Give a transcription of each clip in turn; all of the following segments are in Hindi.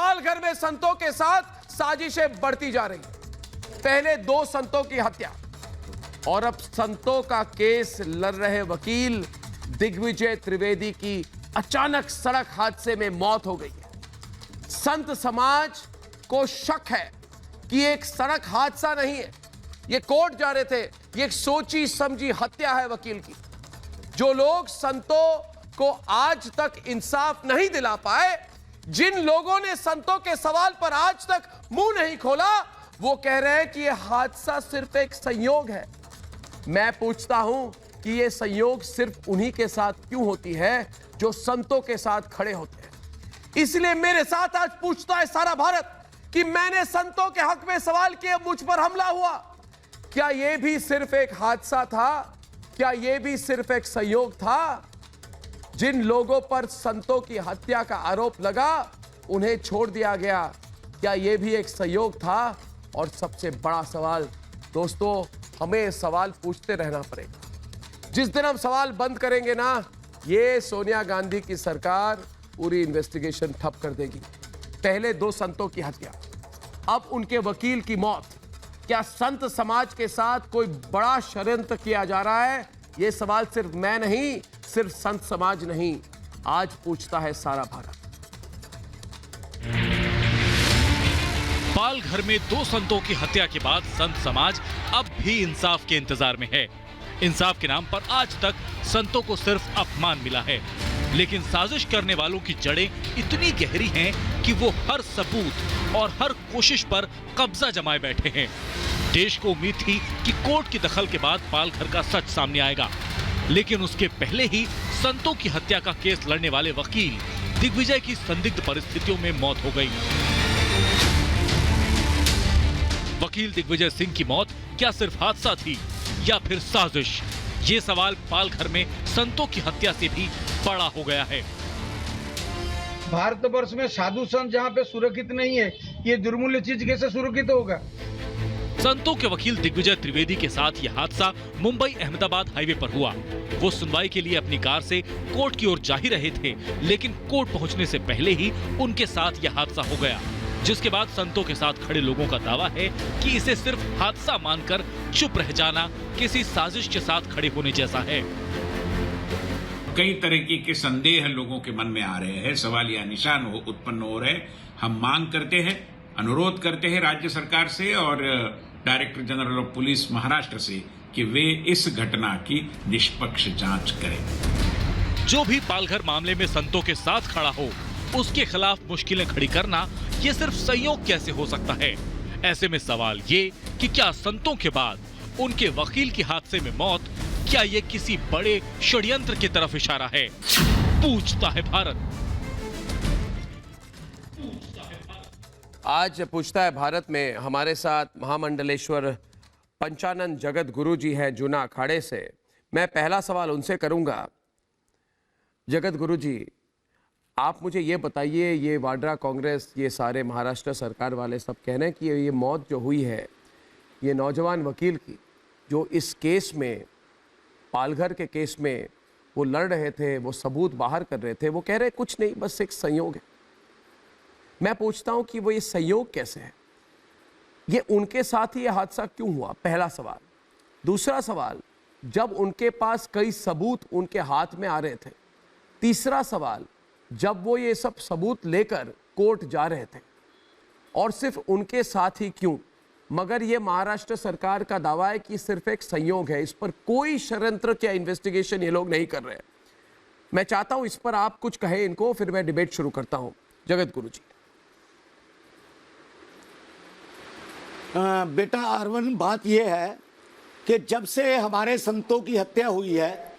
पालघर में संतों के साथ साजिशें बढ़ती जा रही हैं। पहले 2 संतों की हत्या और अब संतों का केस लड़ रहे वकील दिग्विजय त्रिवेदी की अचानक सड़क हादसे में मौत हो गई है। संत समाज को शक है कि एक सड़क हादसा नहीं है, ये कोर्ट जा रहे थे, ये एक सोची समझी हत्या है वकील की। जो लोग संतों को आज तक इंसाफ नहीं दिला पाए, जिन लोगों ने संतों के सवाल पर आज तक मुंह नहीं खोला, वो कह रहे हैं कि यह हादसा सिर्फ एक संयोग है। मैं पूछता हूं कि यह संयोग सिर्फ उन्हीं के साथ क्यों होती है जो संतों के साथ खड़े होते हैं। इसलिए मेरे साथ आज पूछता है सारा भारत कि मैंने संतों के हक में सवाल किए, मुझ पर हमला हुआ, क्या यह भी सिर्फ एक हादसा था? क्या यह भी सिर्फ एक संयोग था? जिन लोगों पर संतों की हत्या का आरोप लगा, उन्हें छोड़ दिया गया, क्या यह भी एक संयोग था? और सबसे बड़ा सवाल दोस्तों, हमें सवाल पूछते रहना पड़ेगा। जिस दिन हम सवाल बंद करेंगे ना, ये सोनिया गांधी की सरकार पूरी इन्वेस्टिगेशन ठप कर देगी। पहले 2 संतों की हत्या, अब उनके वकील की मौत। क्या संत समाज के साथ कोई बड़ा षड्यंत्र किया जा रहा है? यह सवाल सिर्फ मैं नहीं, सिर्फ संत समाज नहीं, आज पूछता है सारा भारत। पालघर में 2 संतों की हत्या के बाद संत समाज अब भी इंसाफ के इंतजार में है। इंसाफ के नाम पर आज तक संतों को सिर्फ अपमान मिला है, लेकिन साजिश करने वालों की जड़ें इतनी गहरी हैं कि वो हर सबूत और हर कोशिश पर कब्जा जमाए बैठे हैं। देश को उम्मीद थी कि कोर्ट की दखल के बाद पालघर का सच सामने आएगा, लेकिन उसके पहले ही संतों की हत्या का केस लड़ने वाले वकील दिग्विजय की संदिग्ध परिस्थितियों में मौत हो गई। वकील दिग्विजय सिंह की मौत क्या सिर्फ हादसा थी या फिर साजिश? ये सवाल पालघर में संतों की हत्या से भी बड़ा हो गया है। भारतवर्ष में साधु संत जहाँ पे सुरक्षित नहीं है, ये दुर्मूल्य चीज कैसे सुरक्षित होगा? संतों के वकील दिग्विजय त्रिवेदी के साथ यह हादसा मुंबई अहमदाबाद हाईवे पर हुआ। वो सुनवाई के लिए अपनी कार से कोर्ट की ओर जा ही रहे थे, लेकिन कोर्ट पहुंचने से पहले ही उनके साथ यह हादसा हो गया, जिसके बाद संतों के साथ खड़े लोगों का दावा है कि इसे सिर्फ हादसा मानकर चुप रह जाना किसी साजिश के साथ खड़े होने जैसा है। कई तरीके के संदेह लोगों के मन में आ रहे हैं, सवाल या निशान उत्पन्न हो रहे हैं। हम मांग करते हैं, अनुरोध करते हैं राज्य सरकार से और director general of police Maharashtra से कि वे इस घटना की निष्पक्ष जांच करें। जो भी पालघर मामले में संतों के साथ खड़ा हो, उसके खिलाफ मुश्किलें खड़ी करना ये सिर्फ संयोग कैसे हो सकता है? ऐसे में सवाल ये कि क्या संतों के बाद उनके वकील की हादसे में मौत, क्या ये किसी बड़े षड्यंत्र की तरफ इशारा है? पूछता है भारत। आज पूछता है भारत में हमारे साथ महामंडलेश्वर पंचानंद जगत गुरु जी हैं जूना अखाड़े से। मैं पहला सवाल उनसे करूंगा। जगत गुरु जी, आप मुझे ये बताइए, ये वाड्रा कांग्रेस, ये सारे महाराष्ट्र सरकार वाले सब कह रहे हैं कि ये मौत जो हुई है ये नौजवान वकील की, जो इस केस में, पालघर के केस में वो लड़ रहे थे, वो सबूत बाहर कर रहे थे, वो कह रहे कुछ नहीं, बस एक संयोग है। मैं पूछता हूं कि वो ये संयोग कैसे है? ये उनके साथ ही ये हादसा क्यों हुआ? पहला सवाल। दूसरा सवाल, जब उनके पास कई सबूत उनके हाथ में आ रहे थे। तीसरा सवाल, जब वो ये सब सबूत लेकर कोर्ट जा रहे थे, और सिर्फ उनके साथ ही क्यों? मगर ये महाराष्ट्र सरकार का दावा है कि सिर्फ एक संयोग है, इस पर कोई षड्यंत्र या इन्वेस्टिगेशन ये लोग नहीं कर रहे हैं। मैं चाहता हूं इस पर आप कुछ कहें इनको, फिर मैं डिबेट शुरू करता हूं। जगत गुरु जी। बेटा अरविंद, बात यह है कि जब से हमारे संतों की हत्या हुई है,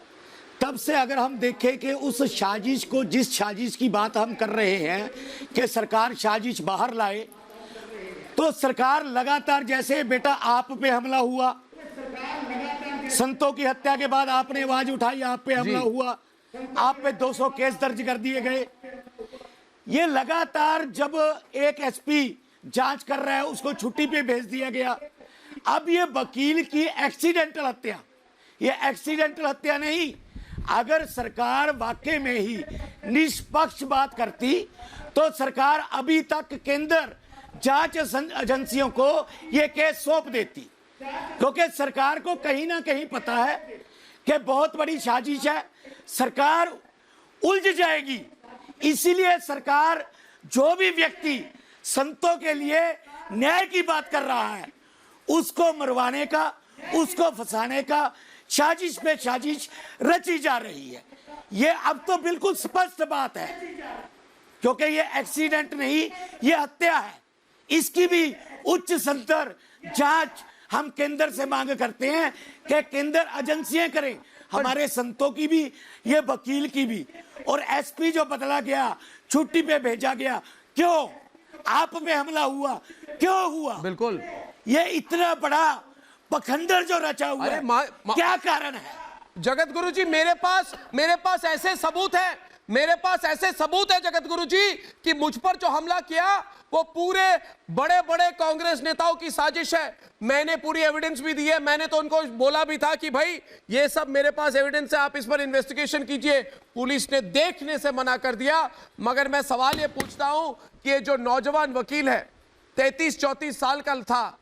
तब से अगर हम देखें कि उस साजिश को, जिस साजिश की बात हम कर रहे हैं कि सरकार साजिश बाहर लाए, तो सरकार लगातार, जैसे बेटा आप पे हमला हुआ, संतों की हत्या के बाद आपने आवाज उठाई, आप पे हमला हुआ, आप पे 200 केस दर्ज कर दिए गए। ये लगातार, जब एक एसपी जांच कर रहा है उसको छुट्टी पे भेज दिया गया। अब ये वकील की एक्सीडेंटल हत्या, ये एक्सीडेंटल हत्या नहीं, अगर सरकार वाकई में ही निष्पक्ष बात करती तो सरकार अभी तक केंद्र जांच एजेंसियों को यह केस सौंप देती, क्योंकि सरकार को कहीं ना कहीं पता है कि बहुत बड़ी साजिश है, सरकार उलझ जाएगी। इसीलिए सरकार जो भी व्यक्ति संतों के लिए न्याय की बात कर रहा है उसको मरवाने का, उसको फंसाने का साजिश पे साजिश रची जा रही है। ये अब तो बिल्कुल स्पष्ट बात है, क्योंकि ये एक्सीडेंट नहीं, ये हत्या है। इसकी भी उच्च स्तर जांच हम केंद्र से मांग करते हैं कि केंद्र एजेंसियां करें, हमारे संतों की भी, ये वकील की भी। और एसपी जो बदला गया, छुट्टी पे भेजा गया, क्यों? आप पे हमला हुआ, क्यों हुआ? बिल्कुल, ये इतना बड़ा पखंडर जो रचा हुआ है, क्या कारण है? जगत गुरु जी, मेरे पास ऐसे सबूत है, मेरे पास ऐसे सबूत है जगत गुरु जी कि मुझ पर जो हमला किया वो पूरे बड़े बड़े कांग्रेस नेताओं की साजिश है। मैंने पूरी एविडेंस भी दी है। मैंने तो उनको बोला भी था कि भाई ये सब मेरे पास एविडेंस है, आप इस पर इन्वेस्टिगेशन कीजिए। पुलिस ने देखने से मना कर दिया। मगर मैं सवाल ये पूछता हूं कि ये जो नौजवान वकील है, 33-34 साल का था,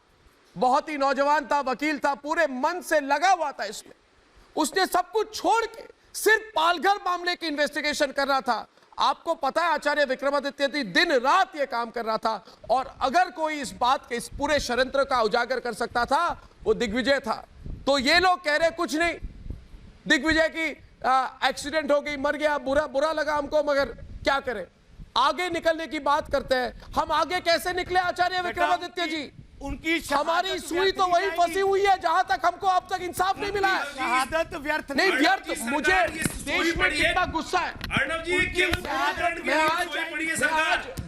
बहुत ही नौजवान था, वकील था, पूरे मन से लगा हुआ था इसमें, उसने सब कुछ छोड़ के सिर्फ पालघर मामले की इन्वेस्टिगेशन कर रहा था। आपको पता है आचार्य विक्रमादित्य दिन रात ये काम कर रहा था, और अगर कोई इस बात के, इस पूरे षड्यंत्र का उजागर कर सकता था वो दिग्विजय था। तो ये लोग कह रहे कुछ नहीं, दिग्विजय की एक्सीडेंट हो गई, मर गया, बुरा लगा हमको, मगर क्या करें, आगे निकलने की बात करते हैं। हम आगे कैसे निकले आचार्य विक्रमादित्य जी? उनकी हमारी सुई तो वही फंसी हुई है जहां तक हमको अब तक इंसाफ नहीं मिला है। शहादत व्यर्थ नहीं, व्यर्थ। मुझे देश में कितना गुस्सा है। अर्णव जी, मैं आज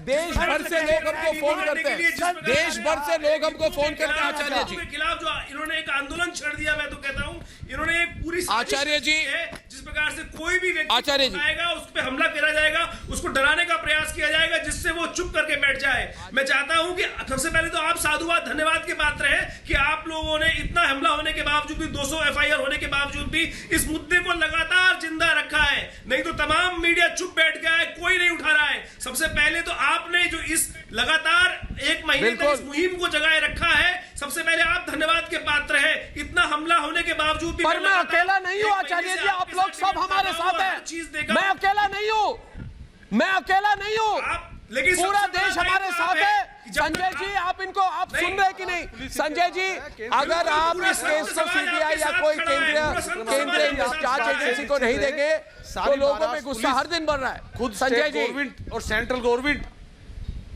देश भर से लोग हमको फोन करते हैं, देश भर से लोग हमको फोन करते हैं आचार्य जी के खिलाफ जो इन्होंने एक आंदोलन छेड़ दिया। मैं तो कहता हूं इन्होंने एक पूरी आचार्य जी, जिस प्रकार से कोई भी व्यक्ति आचार्य जी आएगा उस पर हमला करा जाएगा, उसको डराने का प्रयास किया जाएगा जिससे वो चुप करके बैठ जाए। मैं चाहता हूं कि सबसे पहले तो आप साधुवाद धन्यवाद के पात्र हैं कि आप लोगों ने इतना हमला होने के बावजूद भी, 200 एफआईआर होने के बावजूद भी इस मुद्दे को लगातार जिंदा रखा है। नहीं तो तमाम मीडिया चुप बैठ गया है, कोई नहीं उठा रहा है। सबसे पहले तो आपने जो इस लगातार 1 महीने तक इस मुहिम को जगाए रखा है, सबसे पहले आप धन्यवाद के पात्र हैं। इतना हमला होने के बावजूद भी, पर मैं अकेला नहीं हूं आचार्य जी, आप लोग सब हमारे साथ हैं। मैं अकेला नहीं हूं, मैं अकेला नहीं हूं, लेकिन पूरा देश हमारे साथ है। संजय जी, आप इनको आप सुन रहे कि नहीं? संजय जी, अगर आप इस केस को सीबीआई या कोई केंद्रीय जांच एजेंसी को नहीं देंगे तो लोगों में गुस्सा हर दिन बढ़ रहा है। खुद संजय जी गवर्नमेंट और सेंट्रल गवर्नमेंट,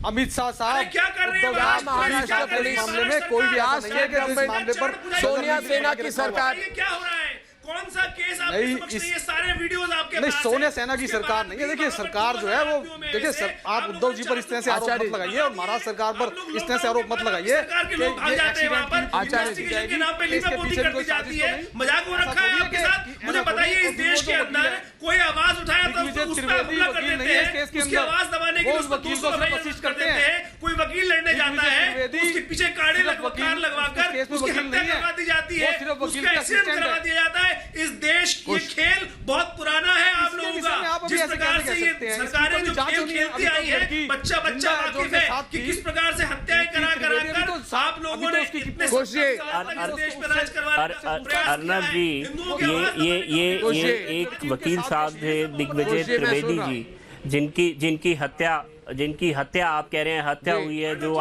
अमित शाह साहब क्या कर रहे हैं महाराष्ट्र पुलिस मामले में कोई भी ऐसा नहीं है कि इस मामले पर सोनिया सेना की सरकार, ये क्या हो रहा है? कौन सा केस आपके समक्ष नहीं है? सारे वीडियोस आपके नहीं, पास सोनिया हैं। सेना की उसके सरकार बाद नहीं है। भी देखिए वहाँ पर सरकार जो है वो, देखिए आप उद्धव जी पर इस तरह से आरोप मत लगाइए और महाराष्ट्र सरकार पर इस तरह से आरोप मत लगाइए। सरकार के लोग भाग जाते हैं वहाँ पर, इन्वेस्टिगेशन के नाम पे लीपापोती कर दी जाती है। मजाक हो रखा है आपके साथ। मुझे बताइए, इस देश के अंदर कोई आवाज उठाया तो उस पर हमला कर देते हैं, उसकी आवाज दबाने के लिए उसको वकील को असिस्ट कर देते हैं। कोई वकील लड़ने जाता है तो उसके पीछे कांटे लगवाकर उसकी हत्या करवा दी जाती है, उसका एक्सीडेंट करवा दिया जाता है। इस देश ये खेल बहुत पुराना है आप लोगों का। जिस प्रकार से ये सरकारें जो खेल खेलती आई है, बच्चा वाकिफ है कि किस प्रकार से हत्याएं करा कर आप लोगों ने इतने देश पे राज करवाने का अर्नब जी, ये एक वकील साहब थे दिग्विजय त्रिवेदी जी, जिनकी हत्या आप कह रहे हैं हत्या हुई है, जो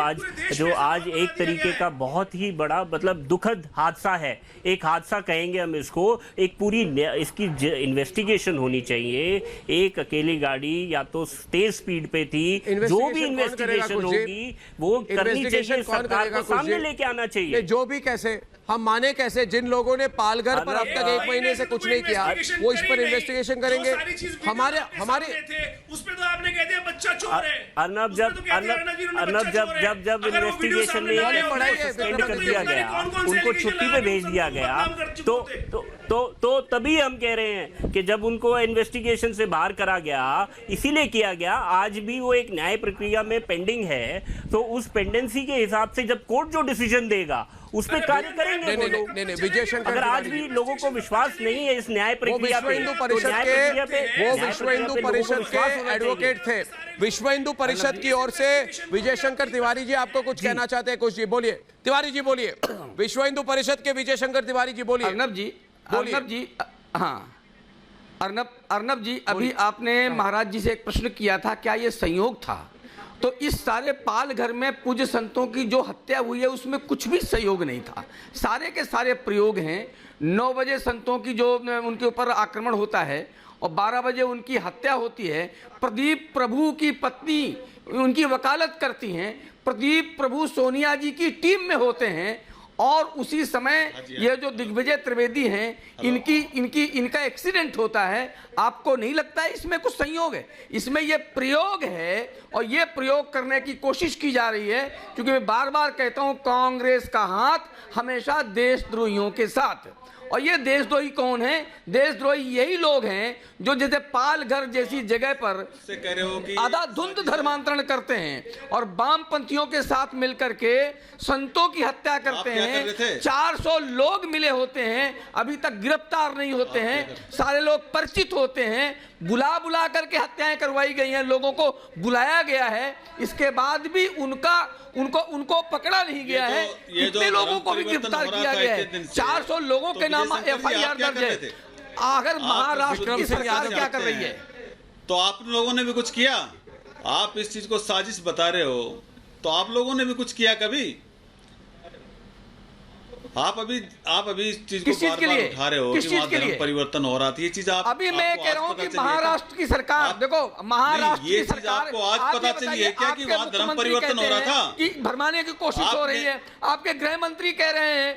आज एक तरीके का बहुत ही बड़ा मतलब दुखद हादसा है। एक हादसा कहेंगे हम इसको। एक पूरी इसकी इन्वेस्टिगेशन होनी चाहिए। एक अकेली गाड़ी या तो तेज स्पीड पे थी, जो भी इन्वेस्टिगेशन होगी वो करनी चाहिए, सरकार को सामने लेके आना चाहिए। जो भी कैसे हम माने, कैसे जिन लोगों ने पालघर पर अब तक 1 महीने से कुछ नहीं किया वो इस पर इन्वेस्टिगेशन करेंगे। हमारे उस पे तो आपने कह दिया बच्चा चोर है। अर्नब जब इन्वेस्टिगेशन में सस्पेंड कर दिया गया, उनको छुट्टी पे भेज दिया गया, तो तो तभी हम कह रहे हैं कि जब उनको इन्वेस्टिगेशन से बाहर करा गया, इसीलिए किया गया, आज भी वो एक न्याय प्रक्रिया में पेंडिंग है, तो उस पेंडेंसी के हिसाब से जब कोर्ट जो डिसीजन देगा उस पर कार्य करेंगे वो लोग। नहीं विजय शंकर, अगर आज भी लोगों को विश्वास नहीं है इस न्याय प्रक्रिया पे, वो विश्व हिंदू परिषद के एडवोकेट थे। विश्व हिंदू परिषद की ओर से विजय शंकर तिवारी जी आपको कुछ कहना चाहते हैं? कुछ जी बोलिए, तिवारी जी बोलिए। विश्व हिंदू परिषद के विजय शंकर तिवारी जी बोलिए। अर्नब जी, हाँ अर्नब जी, अभी आपने महाराज जी से एक प्रश्न किया था, क्या ये संयोग था? तो इस सारे पाल घर में पूज्य संतों की जो हत्या हुई है उसमें कुछ भी सहयोग नहीं था। सारे के सारे प्रयोग हैं। 9 बजे संतों की जो उनके ऊपर आक्रमण होता है और 12 बजे उनकी हत्या होती है। प्रदीप प्रभु की पत्नी उनकी वकालत करती हैं। प्रदीप प्रभु सोनिया जी की टीम में होते हैं और उसी समय ये जो दिग्विजय त्रिवेदी हैं इनका एक्सीडेंट होता है। आपको नहीं लगता है इसमें कुछ संयोग है? इसमें ये प्रयोग है और ये प्रयोग करने की कोशिश की जा रही है, क्योंकि मैं बार बार कहता हूं कांग्रेस का हाथ हमेशा देशद्रोहियों के साथ। और ये देशद्रोही कौन है? देशद्रोही यही लोग हैं जो जैसे पालघर जैसी जगह पर आधाधुंध धर्मांतरण करते हैं और वामपंथियों के साथ मिलकर के संतों की हत्या करते हैं। 400 लोग मिले होते हैं, अभी तक गिरफ्तार नहीं होते हैं। सारे लोग परिचित होते हैं, बुला करके हत्याएं करवाई गई हैं, लोगों को बुलाया गया है, इसके बाद भी उनको पकड़ा नहीं गया है। कितने लोगों को भी गिरफ्तार किया गया है? 400 लोगों के नाम FIR दर्ज है। आखिर महाराष्ट्र की सरकार क्या कर रही है? तो आप लोगों ने भी कुछ किया? आप इस चीज को साजिश बता रहे हो, तो आप लोगों ने भी कुछ किया कभी? आप अभी इस चीज को बार-बार उठा रहे हो कि वहाँ धर्म परिवर्तन हो रहा था। ये चीज आप अभी मैं कह रहा हूँ कि महाराष्ट्र की सरकार, देखो महाराष्ट्र की सरकार, आपको आज पता चली है क्या कि वहाँ धर्म परिवर्तन हो रहा था? कि भरमाने की कोशिश हो रही है। आपके गृह मंत्री कह रहे हैं,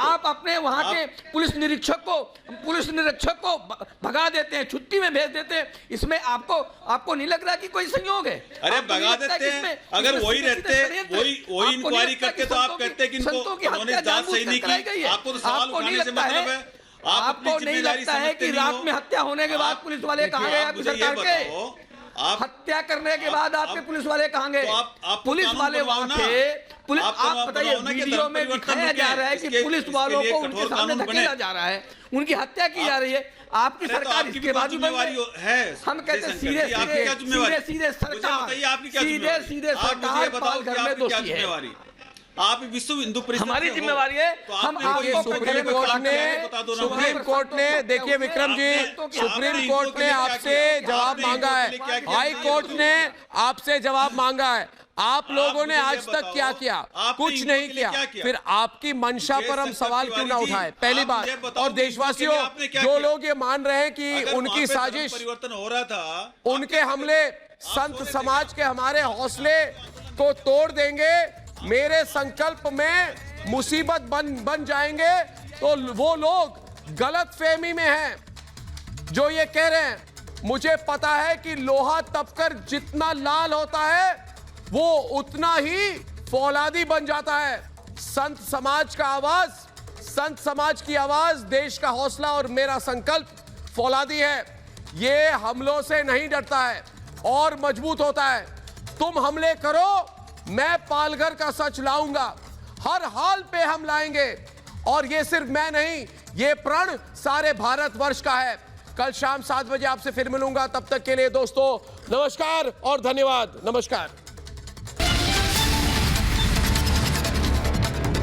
आप अपने वहाँ के पुलिस निरीक्षक को भगा देते हैं, छुट्टी में भेज देते हैं। इसमें आपको नहीं लग रहा कि कोई संयोग है? अरे भगा देते हैं, अगर वही रहते वही इंक्वायरी करते तो आप कहते कि उन्होंने जांच सही नहीं की। आपको तो सवाल उठाने से मतलब है। आपको नहीं लगता है कि रात में हत्या होने के बाद पुलिस वाले कहाँ गए? आपकी सरकार के हत्या करने के बाद आपके पुलिस वाले कहाँ गए? पुलिस वाले वहां थे। पुलिस, आप बताइए, वीडियो में दिखाया जा रहा है कि पुलिस वालों को उनके सामने धकेला जा रहा है, उनकी हत्या की जा रही है। आपकी सरकार इसके बाद है। हम कहते हैं सीधे सरकार पालघर में दोषी है। आप विश्व हिंदू परिषद हमारी जिम्मेवारी है। हम आपको सुप्रीम कोर्ट ने देखिए विक्रम जी, सुप्रीम कोर्ट ने आपसे जवाब मांगा है, हाई कोर्ट ने आपसे जवाब मांगा है। आप लोगों ने आज तक क्या किया? कुछ नहीं किया। फिर आपकी मंशा पर हम सवाल क्यों ना उठाए? पहली बात। और देशवासियों, जो लोग ये मान रहे हैं कि उनकी साजिश, परिवर्तन हो रहा था, उनके हमले संत समाज के हमारे हौसले को तोड़ देंगे, मेरे संकल्प में मुसीबत बन जाएंगे, तो वो लोग गलत फहमी में हैं जो ये कह रहे हैं। मुझे पता है कि लोहा तपकर जितना लाल होता है वो उतना ही फौलादी बन जाता है। संत समाज का आवाज, संत समाज की आवाज, देश का हौसला और मेरा संकल्प फौलादी है। ये हमलों से नहीं डरता है और मजबूत होता है। तुम हमले करो, मैं पालघर का सच लाऊंगा, हर हाल पे हम लाएंगे। और ये सिर्फ मैं नहीं, ये प्रण सारे भारतवर्ष का है। कल शाम 7 बजे आपसे फिर मिलूंगा। तब तक के लिए दोस्तों नमस्कार और धन्यवाद। नमस्कार।